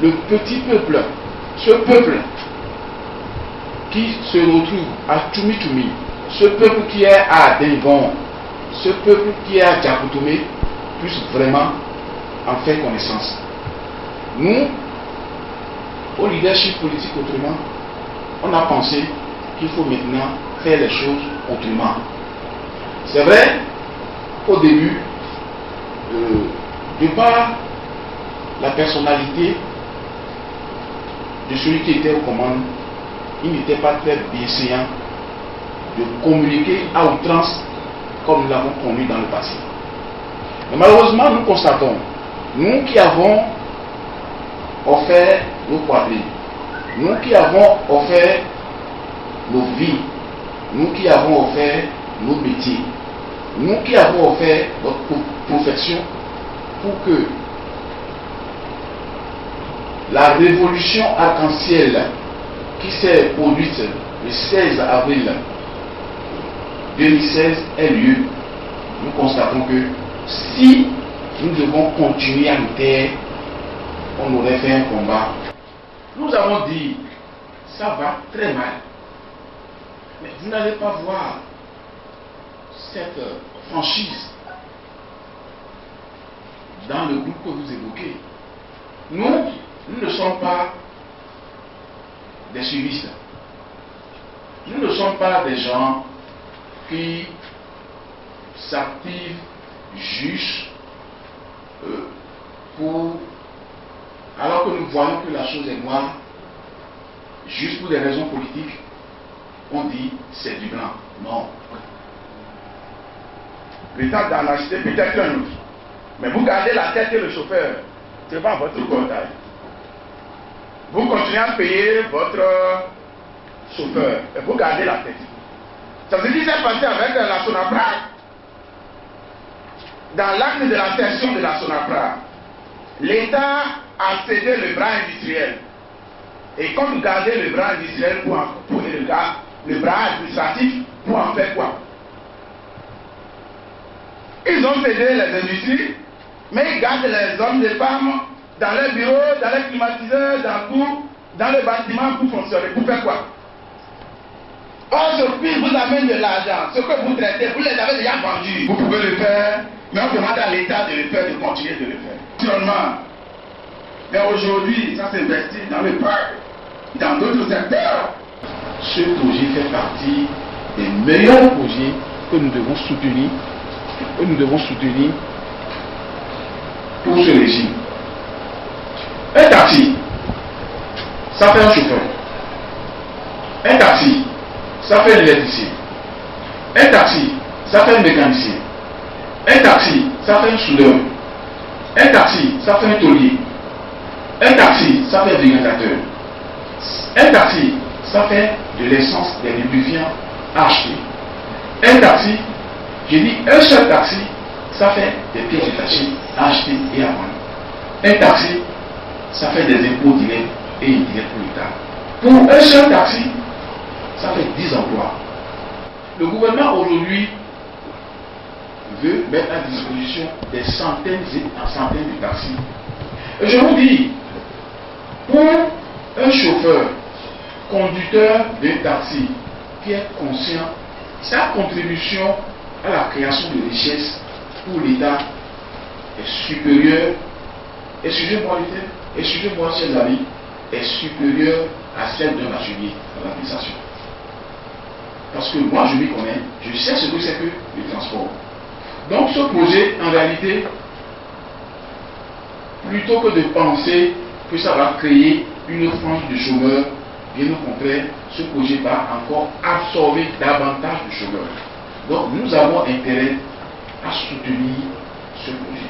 le petit peuple, ce peuple qui se retrouve à Tchoumi, ce peuple qui est à Dengon, ce peuple qui est à Diakoutoumé, puisse vraiment en faire connaissance. Nous, au leadership politique autrement, on a pensé qu'il faut maintenant faire les choses autrement. C'est vrai qu'au début, de par la personnalité de celui qui était aux commandes, il n'était pas très bienséant de communiquer à outrance comme nous l'avons connu dans le passé. Mais malheureusement, nous constatons, nous qui avons offert nos quadrilles, nous qui avons offert nos vies, nous qui avons offert nos métiers, nous qui avons offert notre profession pour que la révolution arc-en-ciel qui s'est produite le 16 avril 2016 ait lieu, nous constatons que si nous devons continuer à nous taire, on aurait fait un combat. Nous avons dit, ça va très mal. Mais vous n'allez pas voir cette franchise dans le groupe que vous évoquez. Nous ne sommes pas des suivistes. Nous ne sommes pas des gens qui s'activent juste alors que nous voyons que la chose est noire, juste pour des raisons politiques, on dit c'est du blanc. Non. L'état d'anarchie peut-être un autre. Mais vous gardez la tête et le chauffeur, ce n'est pas votre comptage. Vous continuez à payer votre chauffeur et vous gardez la tête. Ça ce qui s'est passé avec la Sonapra. Dans l'acte de la cession de la Sonapra, l'État a cédé le bras industriel. Et comme vous gardez le bras industriel pour le bras administratif, pour en faire quoi? Ils ont cédé les industries, mais ils gardent les hommes et les femmes dans les bureaux, dans les climatiseurs, dans les bâtiments pour fonctionner. Pour faire quoi? Or, ce qui vous amène de l'argent, ce que vous traitez, vous les avez déjà vendus. Vous pouvez le faire, mais on demande à l'État de le faire, de continuer de le faire. Mais aujourd'hui, ça s'investit dans le parc, dans d'autres secteurs. Ce projet fait partie des meilleurs projets que nous devons soutenir, pour ce régime. Un taxi, ça fait un chauffeur. Un taxi, ça fait un électricien. Un taxi, ça fait un mécanicien. Un taxi, ça fait un soudeur. Un taxi, ça fait un taulier. Un taxi, ça fait un végétateur. Un taxi, ça fait de l'essence, des lubrifiants à acheter. Un taxi, j'ai dit un seul taxi, ça fait des pièces détachées à acheter et à vendre. Un taxi, ça fait des impôts directs et indirects pour l'État. Pour un seul taxi, ça fait 10 emplois. Le gouvernement aujourd'hui veut mettre à disposition des centaines et centaines de taxis. Et je vous dis, pour un chauffeur, conducteur d'un taxi qui est conscient, sa contribution à la création de richesses pour l'État est supérieure, excusez-moi chers amis, est supérieure à celle d'un bachelier dans l'administration. Parce que moi je m'y connais, je sais ce que c'est que le transport. Donc ce projet, en réalité, plutôt que de penser que ça va créer une frange de chômeurs, bien au contraire, ce projet va encore absorber davantage de chômeurs. Donc nous avons intérêt à soutenir ce projet.